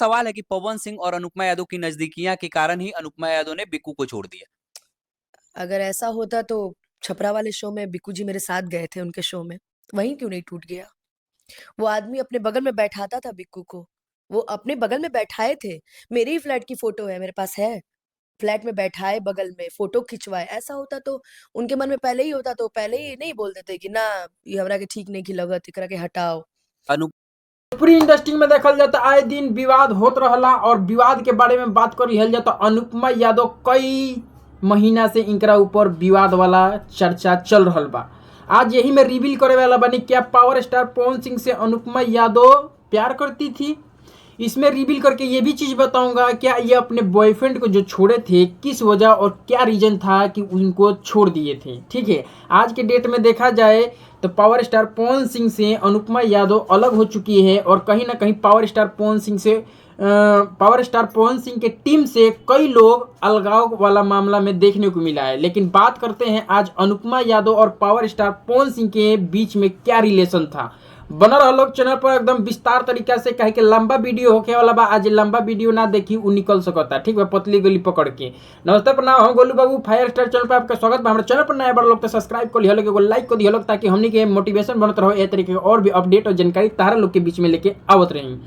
सवाल है कि पवन सिंह और अनुपमा यादव की नजदीकियां के कारण ही अनुपमा यादव ने बिक्कू को छोड़ दिया। अगर ऐसा होता तो छपरा वाले शो में बिक्कू जी मेरे साथ गए थे उनके शो में, वहीं क्यों नहीं टूट गया? वो आदमी अपने बगल में बैठाता था बिक्कू को, वो अपने बगल में बैठाए थे। मेरे ही फ्लैट की फोटो है, मेरे पास है। फ्लैट में बैठाए, बगल में फोटो खिंचवाए। ऐसा होता तो उनके मन में पहले ही होता तो पहले ही नहीं बोल देते कि ना, ये हमरा के ठीक नहीं की लगत, एकरा के हटाओ। अनु भोजपुरी इंडस्ट्री में देखल जाए तो आए दिन विवाद होत रहला और विवाद के बारे में बात कर लिहल जाए तो अनुपमा यादव कई महीना से इनकरा ऊपर विवाद वाला चर्चा चल रहल बा। आज यही में रिवील करे वाला बनी क्या पावर स्टार पवन सिंह से अनुपमा यादव प्यार करती थी। इसमें रिवील करके ये भी चीज़ बताऊंगा क्या ये अपने बॉयफ्रेंड को जो छोड़े थे किस वजह और क्या रीजन था कि उनको छोड़ दिए थे। ठीक है, आज के डेट में देखा जाए तो पावर स्टार पवन सिंह से अनुपमा यादव अलग हो चुकी है और कहीं ना कहीं पावर स्टार पवन सिंह के टीम से कई लोग अलगाव वाला मामला में देखने को मिला है। लेकिन बात करते हैं आज अनुपमा यादव और पावर स्टार पवन सिंह के बीच में क्या रिलेशन था। बना रहो लोग चैनल पर एकदम विस्तार तरीका से, कहे के लंबा वीडियो होके वाला बा। आज लंबा वीडियो ना देखी उ निकल सकता, ठीक है, पतली गली पकड़ के। नमस्ते प्रणाम, हम गोलू बाबू फायर स्टार चैनल पर आपका स्वागत बा। हमारे चैनल पर नया बड़ा लोग तो सब्सक्राइब कर लिया लोग, एगो लाइक कर दिया लोग, ताकि हमनी के मोटिवेशन बनत रहो। ए तरीके के और भी अपडेट और जानकारी तारा लोग के बीच में लेके आवत रही।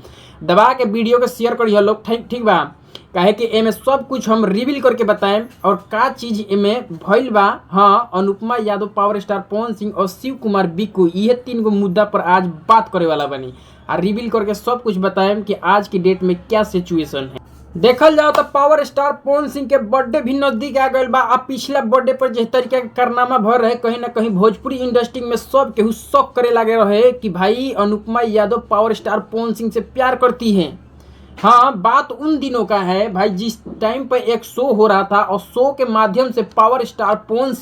दबा के वीडियो के शेयर करिए लोग, ठीक बा, काहे कि एमे सब कुछ हम रिवील करके बताएं और का चीज एमे भइल बा। हाँ, अनुपमा यादव, पावर स्टार पवन सिंह और शिव कुमार बिक्कू, ये तीन गो मुद्दा पर आज बात करे वाला बनी और रिवील करके सब कुछ बताएं कि आज की डेट में क्या सिचुएशन है। देखल जाओ तो पावर स्टार पवन सिंह के बर्थडे भी नजदीक आ गए बा। अब पिछला बर्थडे पर जिस तरीके का कारनामा भर रहे, कहीं ना कहीं भोजपुरी इंडस्ट्री में सब केहू शौक करे लगे रहे कि भाई अनुपमा यादव पावर स्टार पवन सिंह से प्यार करती हैं। हाँ, बात उन दिनों का है भाई जिस टाइम पर एक शो हो रहा था और शो के माध्यम से power star Pawan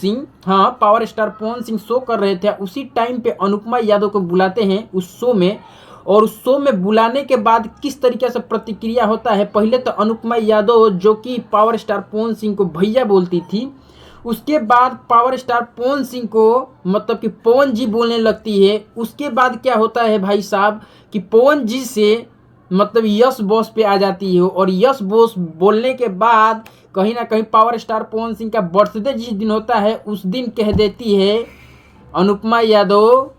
Singh show कर रहे थे। उसी टाइम पे अनुपमा यादव को बुलाते हैं उस शो में, और उस शो में बुलाने के बाद किस तरीके से प्रतिक्रिया होता है। पहले तो अनुपमा यादव जो कि पावर स्टार पवन सिंह को भैया बोलती थी, उसके बाद पावर स्टार पवन सिंह को मतलब कि पवन जी बोलने लगती है। उसके बाद क्या होता है भाई साहब कि पवन जी से मतलब यस बॉस पे आ जाती है, और यस बॉस बोलने के बाद कहीं ना कहीं पावर स्टार पवन सिंह का बर्थडे जिस दिन होता है उस दिन कह देती है Anupama Yadav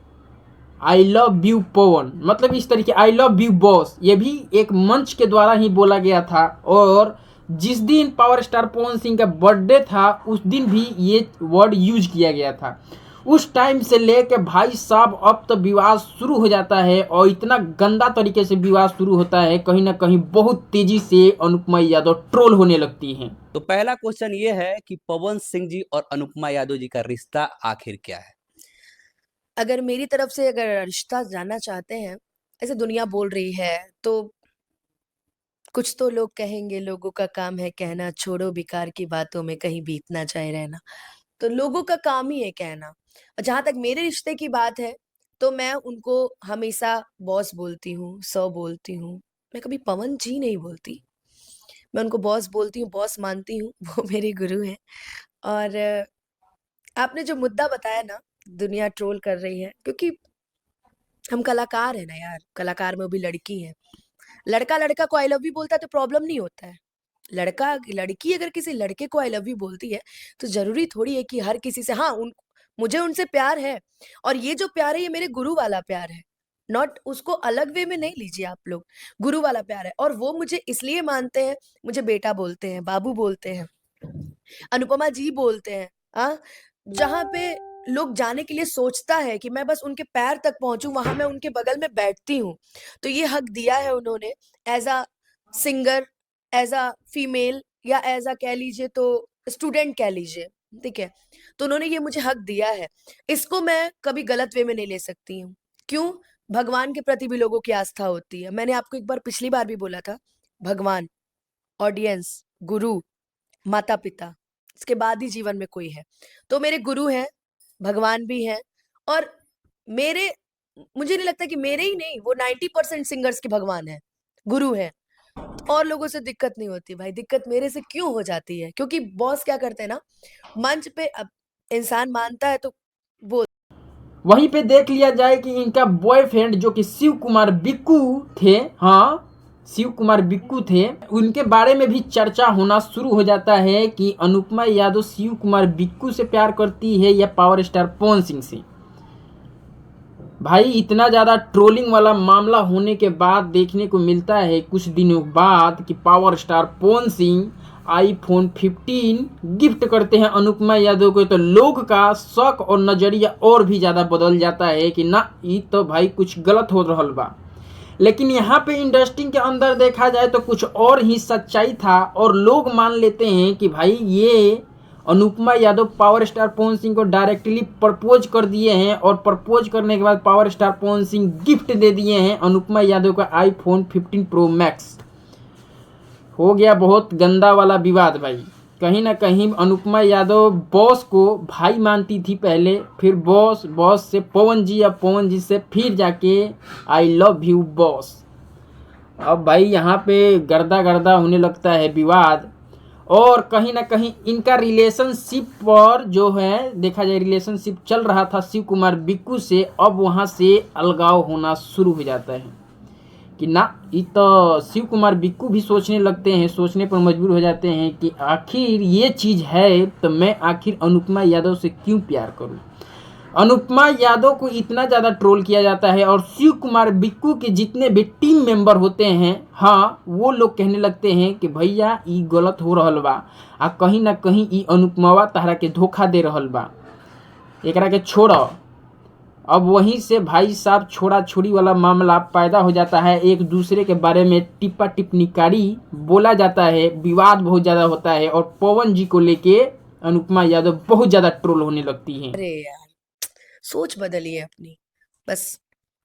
I love you Pawan, मतलब इस तरीके आई लव यू बॉस। ये भी एक मंच के द्वारा ही बोला गया था। और जिस दिन पावर स्टार पवन सिंह का बर्थडे था उस दिन भी ये वर्ड यूज किया गया था। उस टाइम से लेके भाई साहब अब तो विवाद शुरू हो जाता है, और इतना गंदा तरीके से विवाद शुरू होता है, कहीं ना कहीं बहुत तेजी से अनुपमा यादव ट्रोल होने लगती हैं। तो पहला क्वेश्चन ये है कि पवन सिंह जी और अनुपमा यादव जी का रिश्ता आखिर क्या है? अगर मेरी तरफ से अगर रिश्ता जानना चाहते हैं, ऐसे दुनिया बोल रही है तो कुछ तो लोग कहेंगे लोगों का काम है कहना, छोड़ो बेकार की बातों में कहीं बीत ना जाए रहना। तो लोगों का काम ही है कहना। और जहां तक मेरे रिश्ते की बात है, तो मैं उनको हमेशा बॉस बोलती हूँ, सर बोलती हूँ। मैं कभी पवन जी नहीं बोलती। मैं उनको बॉस बोलती हूँ, बॉस मानती हूँ। वो मेरे गुरु हैं। और आपने जो मुद्दा बताया ना, दुनिया ट्रोल कर रही है क्योंकि हम कलाकार हैं ना यार, कलाकार में वो भी लड़की है। लड़का लड़का को आई लव यू बोलता है तो प्रॉब्लम नहीं होता है। लड़का लड़की अगर किसी लड़के को आई लव यू बोलती है तो जरूरी थोड़ी है कि हर किसी से, हाँ उन मुझे उनसे प्यार है। और ये जो प्यार है ये मेरे गुरु वाला प्यार है। नॉट उसको अलग वे में नहीं लीजिए आप लोग। गुरु वाला प्यार है और वो मुझे इसलिए मानते हैं। मुझे बेटा बोलते हैं, बाबू बोलते हैं, अनुपमा जी बोलते हैं। हाँ, जहाँ पे लोग जाने के लिए सोचता है कि मैं बस उनके पैर तक पहुंचूं, वहां मैं उनके बगल में बैठती हूँ। तो ये हक दिया है उन्होंने, as a singer, as a female, या एज अ कह लीजिए तो स्टूडेंट कह लीजिए। ठीक है, तो उन्होंने ये मुझे हक दिया है। इसको मैं कभी गलत वे में नहीं ले सकती हूँ। क्यों? भगवान के प्रति भी लोगों की आस्था होती है। मैंने आपको एक बार पिछली बार भी बोला था, भगवान, ऑडियंस, गुरु, माता पिता, इसके बाद ही जीवन में कोई है। तो मेरे गुरु हैं, भगवान भी हैं। और मेरे मुझे नहीं लगता कि मेरे ही नहीं, वो 90% सिंगर्स के भगवान है, गुरु है। और लोगों से दिक्कत नहीं होती भाई। दिक्कत मेरे से क्यों हो जाती है? क्योंकि बॉस क्या करते हैं ना, मंच पे अब इंसान मानता है तो बोल। वहीं पे देख लिया जाए कि इनका बॉयफ्रेंड जो कि शिव कुमार बिक्कू थे, हाँ, शिव कुमार बिक्कू थे, उनके बारे में भी चर्चा होना शुरू हो जाता है कि अनुपमा यादव शिव कुमार बिक्कू से प्यार करती है या पावर स्टार पवन सिंह से। भाई इतना ज़्यादा ट्रोलिंग वाला मामला होने के बाद देखने को मिलता है कुछ दिनों बाद कि power star Pawan Singh iPhone 15 gift करते हैं अनुपमा यादव को, तो लोग का शक और नज़रिया और भी ज़्यादा बदल जाता है कि ना ये तो भाई कुछ गलत हो रहा बा। लेकिन यहाँ पे इंडस्ट्री के अंदर देखा जाए तो कुछ और ही सच्चाई था और लोग मान लेते हैं कि भाई ये अनुपमा यादव पावर स्टार पवन सिंह को डायरेक्टली प्रपोज कर दिए हैं और प्रपोज करने के बाद power star Pawan Singh gift दे दिए हैं अनुपमा यादव का आईफोन 15 प्रो मैक्स। हो गया बहुत गंदा वाला विवाद भाई। कहीं ना कहीं अनुपमा यादव बॉस को भाई मानती थी पहले, फिर बॉस से पवन जी या पवन जी से फिर जाके आई लव यू बॉस। अब भाई यहाँ पे गर्दा होने लगता है विवाद, और कहीं ना कहीं इनका रिलेशनशिप पर जो है देखा जाए रिलेशनशिप चल रहा था शिव कुमार बिक्कू से, अब वहाँ से अलगाव होना शुरू हो जाता है कि ना ये तो शिव कुमार बिक्कू भी सोचने लगते हैं, सोचने पर मजबूर हो जाते हैं कि आखिर ये चीज़ है तो मैं आखिर अनुपमा यादव से क्यों प्यार करूं। अनुपमा यादव को इतना ज़्यादा ट्रोल किया जाता है और शिव कुमार बिक्कू के जितने भी टीम मेंबर होते हैं, हाँ वो लोग कहने लगते हैं कि भैया ये गलत हो रहल बा, आ कहीं ना कहीं ये अनुपमा तारा के धोखा दे रहल बा, एकरा के छोड़। अब वहीं से भाई साहब छोड़ा छोड़ी वाला मामला पैदा हो जाता है, एक दूसरे के बारे में टिप्पा टिप्पणीकारी बोला जाता है, विवाद बहुत ज़्यादा होता है और पवन जी को लेके अनुपमा यादव बहुत ज़्यादा ट्रोल होने लगती हैं। अरे यार सोच बदलिए अपनी बस।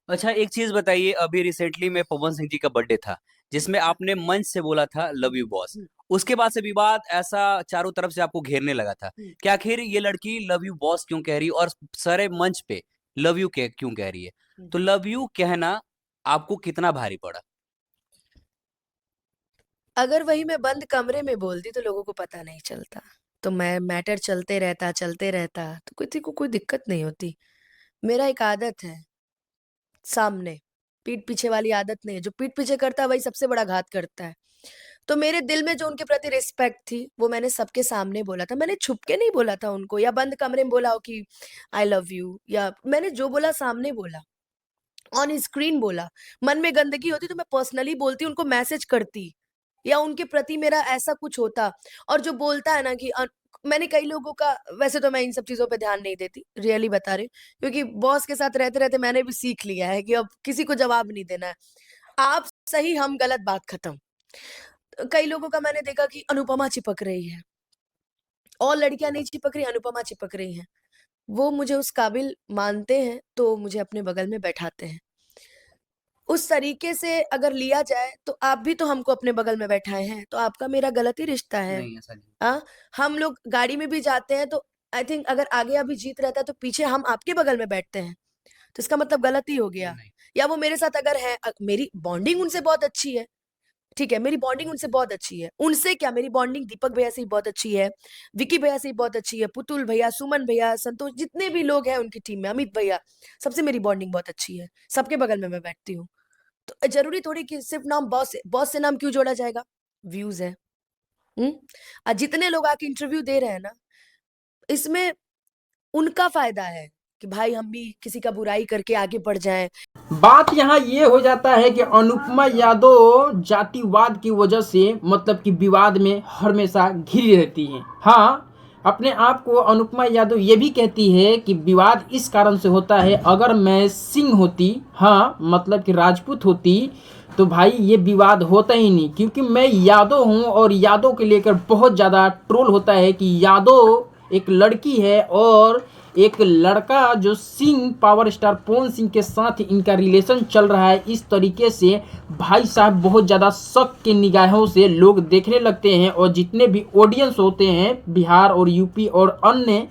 अच्छा एक चीज बताइए, अभी रिसेंटली में पवन सिंह जी का बर्थडे था जिसमें आपने मंच से बोला था लव यू बॉस, उसके बाद से विवाद ऐसा चारों तरफ से आपको घेरने लगा था कि आखिर ये लड़की लव यू बॉस क्यों कह रही है और सारे मंच पे लव यू क्यों कह रही है, तो लव यू कहना आपको कितना भारी पड़ा? अगर वही मैं बंद कमरे में बोलती तो लोगों को पता नहीं चलता, तो मैं मैटर चलते रहता तो किसी को कोई दिक्कत नहीं होती। मेरा एक आदत है सामने, पीठ पीछे वाली आदत नहीं है। जो पीठ पीछे करता है वही सबसे बड़ा घात करता है। तो मेरे दिल में जो उनके प्रति रिस्पेक्ट थी वो मैंने सबके सामने बोला था। मैंने छुप के नहीं बोला था उनको या बंद कमरे में बोला हो कि आई लव यू, या मैंने जो बोला सामने बोला, ऑन स्क्रीन बोला। मन में गंदगी होती तो मैं पर्सनली बोलती, उनको मैसेज करती या उनके प्रति मेरा ऐसा कुछ होता। और जो बोलता है ना कि मैंने कई लोगों का, वैसे तो मैं इन सब चीजों पे ध्यान नहीं देती, रियली बता रही हूँ, क्योंकि बॉस के साथ रहते रहते मैंने भी सीख लिया है कि अब किसी को जवाब नहीं देना है। आप सही हम गलत, बात खत्म। कई लोगों का मैंने देखा कि अनुपमा चिपक रही है और लड़कियां नहीं चिपक रही, अनुपमा चिपक रही हैं। वो मुझे उस काबिल मानते हैं तो मुझे अपने बगल में बैठाते हैं। उस तरीके से अगर लिया जाए तो आप भी तो हमको अपने बगल में बैठाए हैं, तो आपका मेरा गलत ही रिश्ता है। नहीं ऐसा नहीं। हाँ, हम लोग गाड़ी में भी जाते हैं तो आई थिंक अगर आगे अभी जीत रहता है तो पीछे हम आपके बगल में बैठते हैं, तो इसका मतलब गलत ही हो गया। नहीं या वो मेरे साथ अगर है, मेरी बॉन्डिंग उनसे बहुत अच्छी है, ठीक है, मेरी बॉन्डिंग उनसे बहुत अच्छी है। उनसे क्या, मेरी बॉन्डिंग दीपक भैया से भी बहुत अच्छी है, विकी भैया से भी बहुत अच्छी है, पुतुल भैया, सुमन भैया, संतोष, जितने भी लोग हैं उनकी टीम में, अमित भैया, सबसे मेरी बॉन्डिंग बहुत अच्छी है। सबके बगल में मैं बैठती हूँ। तो जरूरी थोड़ी कि सिर्फ नाम बॉस से नाम क्यों जोड़ा जाएगा, व्यूज है। जितने लोग आके इंटरव्यू दे रहे हैं ना, इसमें उनका फायदा है कि भाई हम भी किसी का बुराई करके आगे बढ़ जाएं। बात यहाँ ये हो जाता है कि अनुपमा यादव जातिवाद की वजह से मतलब कि विवाद में हमेशा घिरी रहती हैं। हाँ, अपने आप को अनुपमा यादव ये भी कहती है कि विवाद इस कारण से होता है, अगर मैं सिंह होती, हाँ मतलब कि राजपूत होती, तो भाई ये विवाद होता ही नहीं, क्योंकि मैं यादव हूँ और यादव के लेकर बहुत ज़्यादा ट्रोल होता है कि यादव एक लड़की है और एक लड़का जो सिंह पावर स्टार पवन सिंह के साथ इनका रिलेशन चल रहा है। इस तरीके से भाई साहब बहुत ज़्यादा शक के निगाहों से लोग देखने लगते हैं और जितने भी ऑडियंस होते हैं बिहार और यूपी और अन्य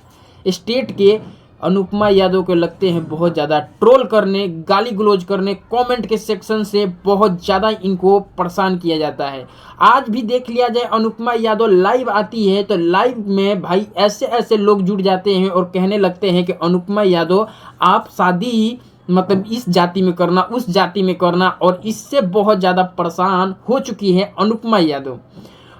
स्टेट के, अनुपमा यादव को लगते हैं बहुत ज़्यादा ट्रोल करने, गाली गलौज करने, कमेंट के सेक्शन से बहुत ज़्यादा इनको परेशान किया जाता है। आज भी देख लिया जाए, अनुपमा यादव लाइव आती है तो लाइव में भाई ऐसे ऐसे लोग जुड़ जाते हैं और कहने लगते हैं कि अनुपमा यादव आप शादी मतलब इस जाति में करना, उस जाति में करना, और इससे बहुत ज़्यादा परेशान हो चुकी है अनुपमा यादव।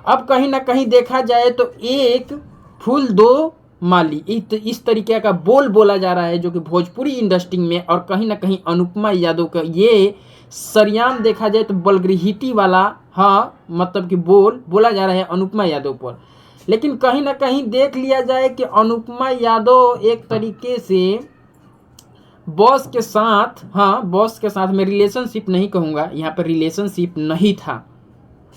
अब कहीं ना कहीं देखा जाए तो एक फूल दो माली इस तरीके का बोल बोला जा रहा है जो कि भोजपुरी इंडस्ट्री में, और कहीं ना कहीं अनुपमा यादव का ये सरेआम देखा जाए तो बलगृहिटी वाला, हाँ मतलब कि बोल बोला जा रहा है अनुपमा यादव पर। लेकिन कहीं ना कहीं देख लिया जाए कि अनुपमा यादव एक तरीके से बॉस के साथ, हाँ बॉस के साथ, मैं रिलेशनशिप नहीं कहूँगा, यहाँ पर रिलेशनशिप नहीं था।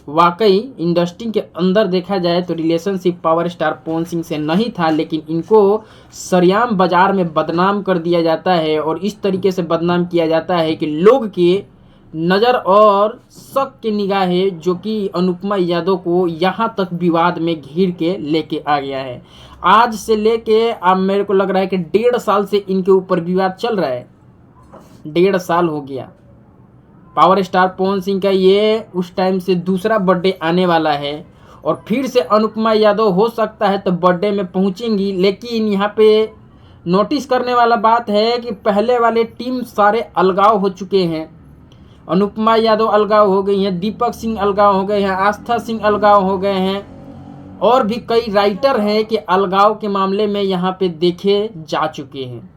वाकई इंडस्ट्री के अंदर देखा जाए तो relationship power star Pawan Singh से नहीं था, लेकिन इनको सरेआम बाजार में बदनाम कर दिया जाता है, और इस तरीके से बदनाम किया जाता है कि लोग के नज़र और शक की निगाहें जो कि अनुपमा यादव को यहाँ तक विवाद में घिर के लेके आ गया है। आज से लेके अब मेरे को लग रहा है कि 1.5 साल से इनके ऊपर विवाद चल रहा है। 1.5 साल हो गया। पावर स्टार पवन सिंह का ये उस टाइम से दूसरा बर्थडे आने वाला है, और फिर से अनुपमा यादव हो सकता है तो बर्थडे में पहुंचेंगी। लेकिन यहाँ पे नोटिस करने वाला बात है कि पहले वाले टीम सारे अलगाव हो चुके हैं। अनुपमा यादव अलगाव हो गई हैं, दीपक सिंह अलगाव हो गए हैं, आस्था सिंह अलगाव हो गए हैं, और भी कई राइटर हैं कि अलगाव के मामले में यहाँ पे देखे जा चुके हैं।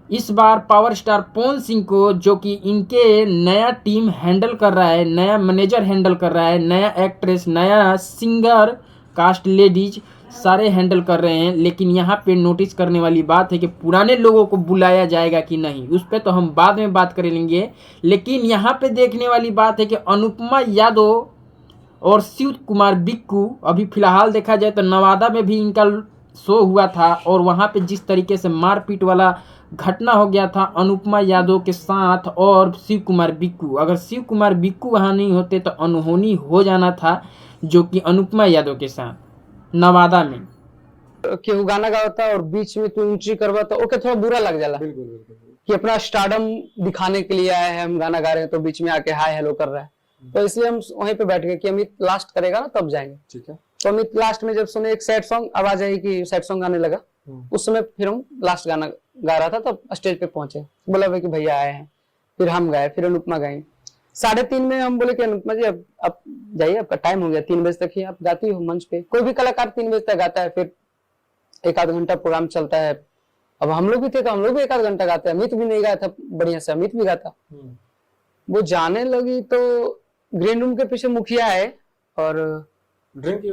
इस बार पावर स्टार पवन सिंह को, जो कि इनके नया टीम हैंडल कर रहा है, नया मैनेजर हैंडल कर रहा है, नया एक्ट्रेस, नया सिंगर, कास्ट लेडीज सारे हैंडल कर रहे हैं। लेकिन यहाँ पे नोटिस करने वाली बात है कि पुराने लोगों को बुलाया जाएगा कि नहीं, उस पर तो हम बाद में बात कर लेंगे। लेकिन यहाँ पे देखने वाली बात है कि अनुपमा यादव और शिव कुमार बिक्कू, अभी फिलहाल देखा जाए तो नवादा में भी इनका शो हुआ था, और वहाँ पे जिस तरीके से मारपीट वाला घटना हो गया था अनुपमा यादव के साथ और शिव कुमार बिक्कू, अगर शिव कुमार बिक्कू वहाँ नहीं होते तो अनहोनी हो जाना था, जो कि अनुपमा यादव के साथ नवादा में। केहू गाना गाता और बीच में तू एंट्री करवाता, ओके थोड़ा बुरा लग जाला कि अपना स्टारडम दिखाने के लिए आए हैं, हम गाना गा रहे हैं तो बीच में आके हाय हेलो कर रहा है। तो इसलिए हम वहीं पे बैठ गए कि अमित लास्ट करेगा ना तब जाएंगे। ठीक है। तो अमित लास्ट में जब सुने एक सैड सॉन्ग आवाज आई कि सैड सॉन्ग गाने लगा, उस समय फिर हम लास्ट गाना गा रहा था, तब स्टेज पे पहुंचे, बोला भाई कि भैया आए हैं, फिर हम गाए, फिर अनुपमा गाई। 3:30 में हम बोले कि अनुपमा जी अब जाइए, आपका टाइम हो गया, 3 बजे तक ही आप गाती हो मंच पे। कोई भी कलाकार 3 बजे तक गाता है, फिर 1-आध घंटा प्रोग्राम चलता है। अब हम लोग भी थे तो हम लोग भी 1-आध घंटा गाते हैं। अमित भी नहीं गाया था बढ़िया से, अमित भी गाता। वो जाने लगी तो ग्रीन रूम के पीछे मुखिया है और ड्रिंक की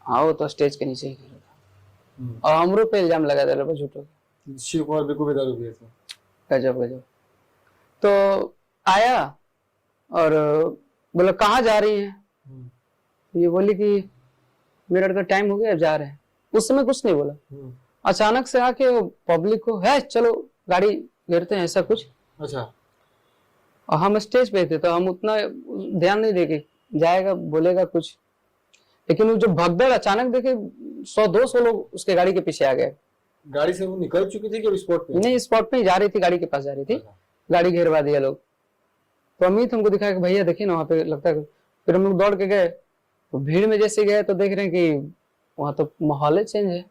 हाँ वो तो स्टेज के नीचे ही कर रहा था, और हमरो पे इल्जाम लगा दे रहा झूठो। शिव कुमार बिल्कुल भी दारू पिए थे। गजब गजब। तो आया और बोला कहाँ जा रही है, ये बोली कि मेरा तो टाइम हो गया अब जा रहे हैं। उस समय कुछ नहीं बोला, अचानक से आके पब्लिक को है चलो गाड़ी घेरते हैं ऐसा कुछ। अच्छा। और हम स्टेज पे थे तो हम उतना ध्यान नहीं देके जाएगा बोलेगा कुछ, लेकिन वो जो भगदड़ अचानक देखे 100-200 लोग उसके गाड़ी के पीछे आ गए। गाड़ी से वो निकल चुकी थी कि स्पॉट पे? नहीं स्पॉट पे ही जा रही थी, गाड़ी के पास जा रही थी। गाड़ी घेरवा दिया लोग। तो अमित हमको दिखाया कि भैया देखिए ना वहाँ पे लगता है। फिर हम लोग दौड़ के गए, तो भीड़ में जैसे गए तो देख रहे हैं कि वहां तो माहौल चेंज है।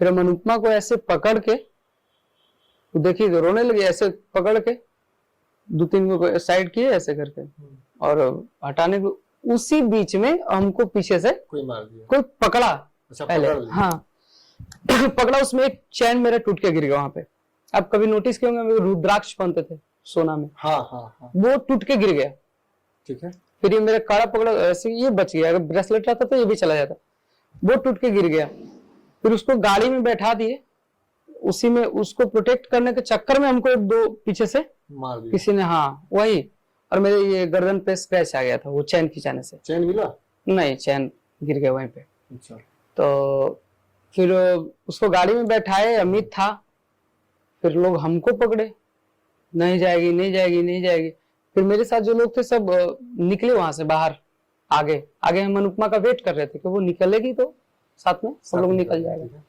फिर हम अनुपमा को ऐसे पकड़ के, तो देखिए तो रोने लगे, ऐसे पकड़ के 2-3 को साइड किए ऐसे करके और हटाने को, उसी बीच में हमको पीछे से कोई मार दिया, कोई पकड़ा। अच्छा, पहले हाँ पकड़ा, उसमें एक चैन मेरा टूट के गिर गया वहां पे। आप कभी नोटिस किए होंगे रुद्राक्ष पहनते थे सोना में, हाँ हाँ हाँ, वो टूट के गिर गया। ठीक है। फिर ये मेरा काड़ा पकड़ा, ऐसे ये बच गया, अगर ब्रेसलेट रहता तो ये भी चला जाता। वो टूट के गिर गया। फिर उसको गाड़ी में बैठा दिए, उसी में उसको प्रोटेक्ट करने के चक्कर में हमको 1-2 पीछे से मार दिया किसी ने, हाँ वही, और मेरे ये गर्दन पे स्क्रैच आ गया था वो चैन खिंचाने से। चैन मिला नहीं, चैन गिर गया वहीं पे। अच्छा। तो फिर उसको गाड़ी में बैठाए, अमित था, फिर लोग हमको पकड़े, नहीं जाएगी नहीं जाएगी नहीं जाएगी। फिर मेरे साथ जो लोग थे सब निकले वहां से बाहर, आगे आगे हम अनुपमा का वेट कर रहे थे कि वो निकलेगी तो साथ में सब लोग निकल जाएगा।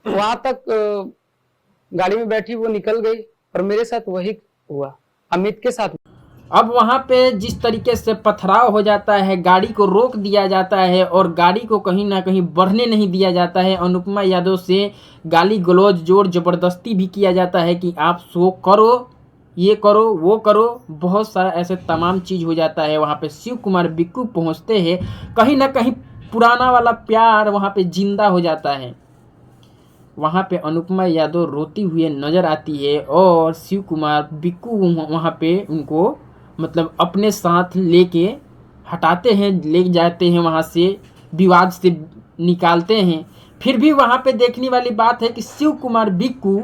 वहां तक गाड़ी में बैठी वो निकल गई, और मेरे साथ वही हुआ अमित के साथ। अब वहाँ पे जिस तरीके से पथराव हो जाता है, गाड़ी को रोक दिया जाता है और गाड़ी को कहीं ना कहीं बढ़ने नहीं दिया जाता है। अनुपमा यादव से गाली गलौज जोर ज़बरदस्ती भी किया जाता है कि आप शो करो, ये करो, वो करो, बहुत सारा ऐसे तमाम चीज़ हो जाता है। वहाँ पे शिव कुमार बिक्कू पहुँचते हैं, कहीं ना कहीं पुराना वाला प्यार वहाँ पे जिंदा हो जाता है। वहाँ पे अनुपमा यादव रोती हुई नज़र आती है और शिव कुमार बिक्कू वहाँ पे उनको मतलब अपने साथ लेके हटाते हैं, ले जाते हैं वहाँ से, विवाद से निकालते हैं। फिर भी वहाँ पे देखने वाली बात है कि शिव कुमार बिक्कू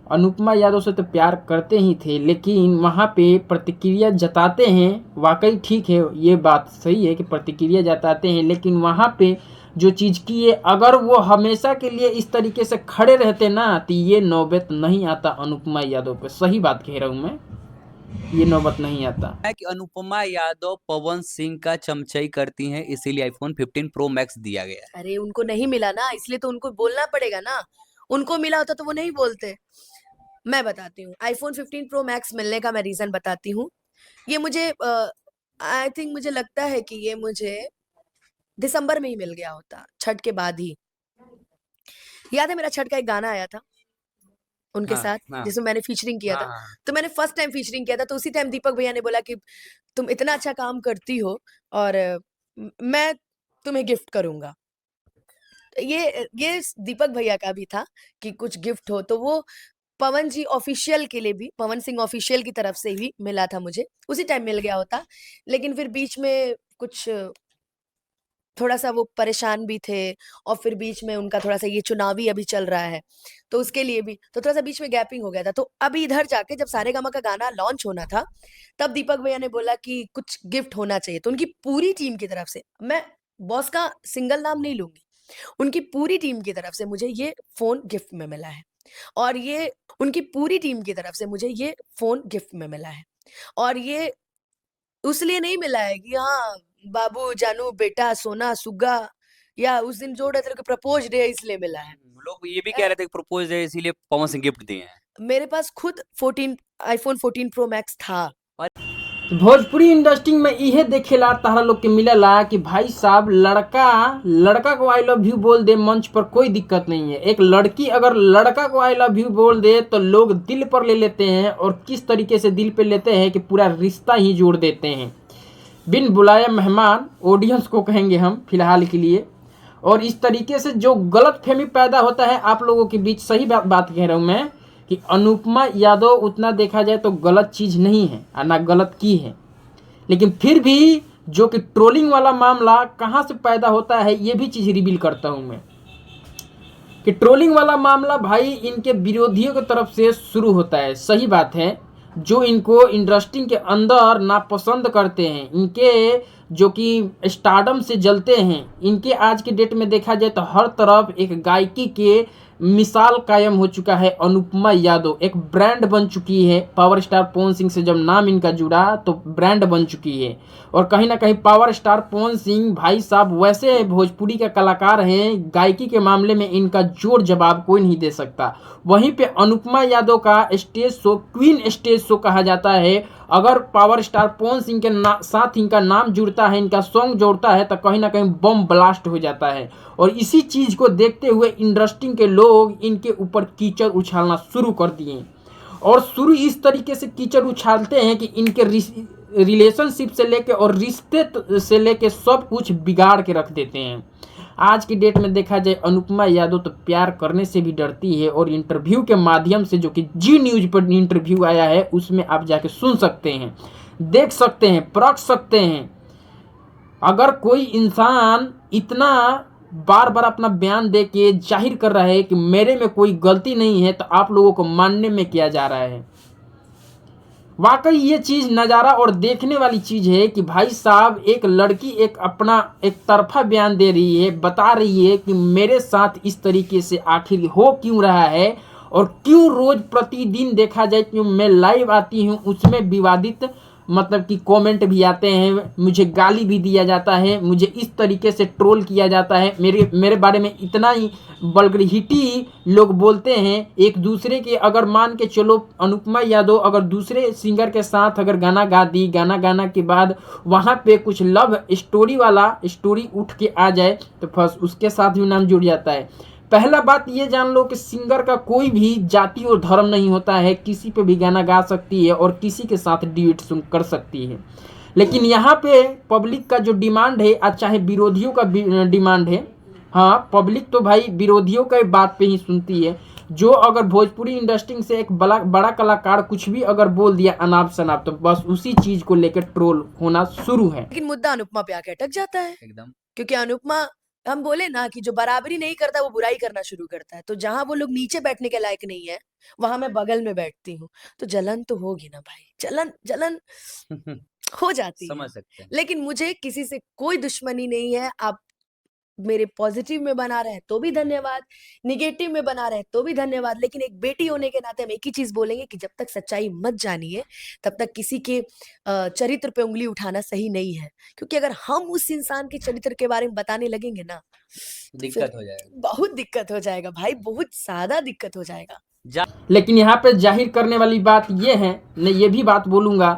अनुपमा यादव से तो प्यार करते ही थे, लेकिन वहाँ पे प्रतिक्रिया जताते हैं। वाकई ठीक है, ये बात सही है कि प्रतिक्रिया जताते हैं, लेकिन वहाँ पे जो चीज़ की है, अगर वो हमेशा के लिए इस तरीके से खड़े रहते ना तो ये नौबत नहीं आता अनुपमा यादव पे। सही बात कह रहा हूँ मैं, ये नौबत नहीं आता है कि अनुपमा यादव पवन सिंह का चमचाई करती हैं, इसीलिए आईफोन 15 प्रो मैक्स दिया गया है। अरे उनको नहीं मिला ना, इसलिए तो उनको बोलना पड़ेगा ना। उनको मिला होता तो वो नहीं बोलते। मैं बताती हूँ आईफोन 15 प्रो मैक्स मिलने का मैं रीजन बताती हूँ। ये मुझे आई थिंक मुझे लगता है कि ये मुझे दिसंबर में ही मिल गया होता, छठ के बाद ही। याद है मेरा छठ का एक गाना आया था उनके हाँ साथ, हाँ जिसमें मैंने फीचरिंग किया था। हाँ। तो मैंने फर्स्ट टाइम फीचरिंग किया था, तो उसी टाइम दीपक भैया ने बोला कि तुम इतना अच्छा काम करती हो और मैं तुम्हें गिफ्ट करूंगा। ये दीपक भैया का भी था कि कुछ गिफ्ट हो, तो वो पवन जी ऑफिशियल के लिए भी, पवन सिंह ऑफिशियल की तरफ से भी मिला था मुझे, उसी टाइम मिल गया होता। लेकिन फिर बीच में कुछ थोड़ा सा वो परेशान भी थे, और फिर बीच में उनका थोड़ा सा ये चुनावी अभी चल रहा है, तो उसके लिए भी तो थोड़ा सा बीच में गैपिंग हो गया था। तो अभी इधर जाके जब सारेगामा का गाना लॉन्च होना था, तब दीपक भैया ने बोला कि कुछ गिफ्ट होना चाहिए, तो उनकी पूरी टीम की तरफ से, मैं बॉस का सिंगल नाम नहीं लूंगी, उनकी पूरी टीम की तरफ से मुझे ये फोन गिफ्ट में मिला है। और ये उनकी पूरी टीम की तरफ से मुझे ये फोन गिफ्ट में मिला है। और ये उसलिए नहीं मिला है कि हाँ बाबू जानू बेटा सोना सुग्गा, या उस दिन जो तेरे को प्रपोज डे इसलिए मिला है। लोग ये भी कह रहे थे कि प्रपोज है इसीलिए पवन सिंह गिफ्ट दिए हैं। मेरे पास खुद 14 आईफोन 14 प्रो मैक्स था। भोजपुरी इंडस्ट्री में इहे देखेला तारा लोग के मिलेला कि भाई साहब लड़का को आई लव यू बोल दे मंच पर, कोई दिक्कत नहीं है। एक लड़की अगर लड़का को आई लव यू बोल दे तो लोग दिल पर ले लेते हैं, और किस तरीके से दिल पे लेते हैं कि पूरा रिश्ता ही जोड़ देते हैं। बिन बुलाए मेहमान ऑडियंस को कहेंगे हम फिलहाल के लिए। और इस तरीके से जो गलत फहमी पैदा होता है आप लोगों के बीच, सही बात कह रहा हूँ मैं कि अनुपमा यादव उतना देखा जाए तो गलत चीज़ नहीं है और ना गलत की है, लेकिन फिर भी जो कि ट्रोलिंग वाला मामला कहाँ से पैदा होता है ये भी चीज़ रिवील करता हूँ मैं कि ट्रोलिंग वाला मामला भाई इनके विरोधियों की तरफ से शुरू होता है। सही बात है, जो इनको इंडस्ट्री के अंदर नापसंद करते हैं, इनके जो कि स्टारडम से जलते हैं, इनके आज के डेट में देखा जाए तो हर तरफ एक गायकी के मिसाल कायम हो चुका है। अनुपमा यादव एक ब्रांड बन चुकी है। पावर स्टार पवन सिंह से जब नाम इनका जुड़ा तो ब्रांड बन चुकी है। और कहीं ना कहीं पावर स्टार पवन सिंह भाई साहब वैसे भोजपुरी के कलाकार हैं, गायकी के मामले में इनका जोर जवाब कोई नहीं दे सकता। वहीं पे अनुपमा यादव का stage show queen stage show कहा जाता है। अगर पावर स्टार पवन सिंह के साथ इनका नाम जुड़ता है, इनका सॉन्ग जोड़ता है तो कहीं ना कहीं बम ब्लास्ट हो जाता है। और इसी चीज़ को देखते हुए इंडस्ट्री के लोग इनके ऊपर कीचड़ उछालना शुरू कर दिए, और शुरू इस तरीके से कीचड़ उछालते हैं कि इनके रिलेशनशिप से लेके और रिश्ते से लेके सब कुछ बिगाड़ के रख देते हैं। आज की डेट में देखा जाए अनुपमा यादव तो प्यार करने से भी डरती है, और इंटरव्यू के माध्यम से जो कि जी न्यूज पर इंटरव्यू आया है उसमें आप जाके सुन सकते हैं, देख सकते हैं, परख सकते हैं। अगर कोई इंसान इतना बार बार अपना बयान दे के जाहिर कर रहा है कि मेरे में कोई गलती नहीं है, तो आप लोगों को मानने में क्या जा रहा है। वाकई ये चीज़ नज़ारा और देखने वाली चीज़ है कि भाई साहब एक लड़की एक अपना एक तरफा बयान दे रही है, बता रही है कि मेरे साथ इस तरीके से आखिर हो क्यों रहा है, और क्यों रोज़ प्रतिदिन देखा जाए कि मैं लाइव आती हूँ उसमें विवादित मतलब कि कमेंट भी आते हैं, मुझे गाली भी दिया जाता है, मुझे इस तरीके से ट्रोल किया जाता है, मेरे बारे में इतना ही वल्गरिटी लोग बोलते हैं एक दूसरे के। अगर मान के चलो अनुपमा यादव अगर दूसरे सिंगर के साथ अगर गाना गा दी, गाना गाना के बाद वहाँ पे कुछ लव स्टोरी वाला स्टोरी उठ के आ जाए तो बस उसके साथ भी नाम जुड़ जाता है। पहला बात ये जान लो कि सिंगर का कोई भी जाति और धर्म नहीं होता है, किसी पे भी गाना गा सकती है और किसी के साथ ड्यूट कर सकती है। लेकिन यहाँ पे पब्लिक का जो डिमांड है, आज चाहे विरोधियों का डिमांड है, हाँ पब्लिक तो भाई विरोधियों के बात पे ही सुनती है। जो अगर भोजपुरी इंडस्ट्री से एक बड़ा कलाकार कुछ भी अगर बोल दिया अनाप शनाप तो बस उसी चीज को लेकर ट्रोल होना शुरू है। लेकिन मुद्दा अनुपमा पे आके अटक जाता है, एकदम क्योंकि अनुपमा, हम बोले ना कि जो बराबरी नहीं करता वो बुराई करना शुरू करता है। तो जहां वो लोग नीचे बैठने के लायक नहीं है वहां मैं बगल में बैठती हूँ, तो जलन तो होगी ना भाई, जलन हो जाती है। समझ सकते हैं। लेकिन मुझे किसी से कोई दुश्मनी नहीं है। आप मेरे पॉजिटिव में बना रहे हैं तो भी धन्यवाद, निगेटिव में बना रहे हैं तो भी धन्यवाद। लेकिन एक बेटी होने के नाते हम एक ही चीज बोलेंगे कि जब तक सच्चाई मत जानिए तब तक किसी के चरित्र पे उंगली उठाना सही नहीं है। क्योंकि अगर हम उस इंसान के चरित्र के बारे में बताने लगेंगे ना तो दिक्कत फिर हो जाएगा। बहुत दिक्कत हो जाएगा भाई, बहुत ज्यादा दिक्कत हो जाएगा। लेकिन यहाँ पे जाहिर करने वाली बात ये है, मैं ये भी बात बोलूँगा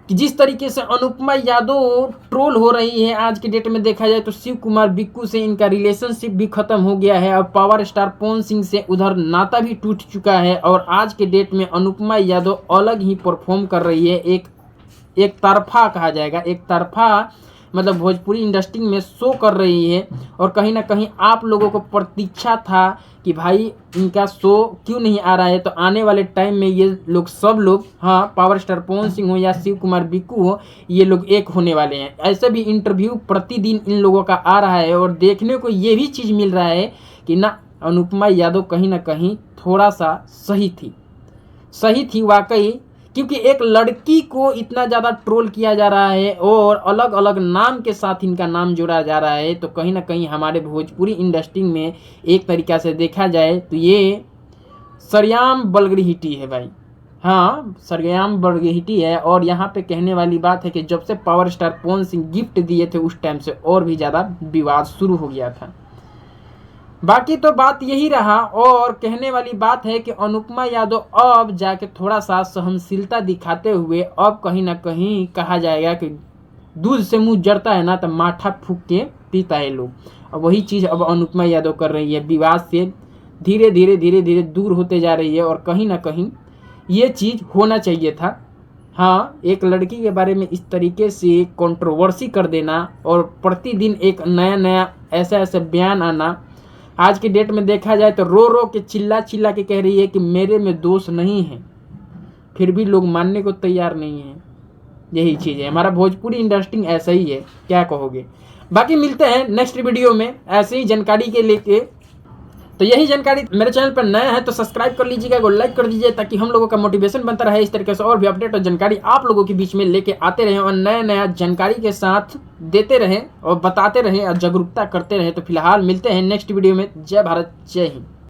कि जिस तरीके से अनुपमा यादव ट्रोल हो रही है आज के डेट में देखा जाए तो शिव कुमार बिक्कू से इनका रिलेशनशिप भी खत्म हो गया है और पावर स्टार पवन सिंह से उधर नाता भी टूट चुका है। और आज के डेट में अनुपमा यादव अलग ही परफॉर्म कर रही है, एक तरफा कहा जाएगा, एक तरफा मतलब भोजपुरी इंडस्ट्री में शो कर रही है। और कहीं ना कहीं आप लोगों को प्रतीक्षा था कि भाई इनका शो क्यों नहीं आ रहा है, तो आने वाले टाइम में ये लोग सब लोग, हाँ पावर स्टार पवन सिंह हो या शिव कुमार बिक्कू हो, ये लोग एक होने वाले हैं। ऐसे भी इंटरव्यू प्रतिदिन इन लोगों का आ रहा है और देखने को ये भी चीज़ मिल रहा है कि ना अनुपमा यादव कहीं ना कहीं थोड़ा सा सही थी वाकई। क्योंकि एक लड़की को इतना ज़्यादा ट्रोल किया जा रहा है और अलग अलग नाम के साथ इनका नाम जोड़ा जा रहा है, तो कहीं ना कहीं हमारे भोजपुरी इंडस्ट्री में एक तरीक़ा से देखा जाए तो ये सरयाम वल्गरिटी है भाई, हाँ सरयाम वल्गरिटी है। और यहाँ पे कहने वाली बात है कि जब से power star Pawan Singh gift दिए थे उस टाइम से और भी ज़्यादा विवाद शुरू हो गया था। बाकी तो बात यही रहा। और कहने वाली बात है कि अनुपमा यादव अब जाके थोड़ा सा सहनशीलता दिखाते हुए अब कहीं ना कहीं कहा जाएगा कि दूध से मुंह जड़ता है ना तो माठा फूक के पीता है लोग, और वही चीज़ अब अनुपमा यादव कर रही है। विवाद से धीरे धीरे दूर होते जा रही है और कहीं ना कहीं ये चीज़ होना चाहिए था। हाँ एक लड़की के बारे में इस तरीके से कंट्रोवर्सी कर देना और प्रतिदिन एक नया ऐसे बयान आना, आज की डेट में देखा जाए तो रो के चिल्ला के कह रही है कि मेरे में दोष नहीं है, फिर भी लोग मानने को तैयार नहीं है। यही चीज़ है, हमारा भोजपुरी इंडस्ट्री ऐसा ही है, क्या कहोगे। बाकी मिलते हैं नेक्स्ट वीडियो में ऐसे ही जानकारी के लेके। तो यही जानकारी, मेरे चैनल पर नया है तो सब्सक्राइब कर लीजिएगा, लाइक कर दीजिए ताकि हम लोगों का मोटिवेशन बनता रहे इस तरीके से और भी अपडेट और जानकारी आप लोगों के बीच में लेके आते रहें और नया जानकारी के साथ देते रहें और बताते रहें और जागरूकता करते रहें। तो फिलहाल मिलते हैं नेक्स्ट वीडियो में। जय भारत, जय हिंद।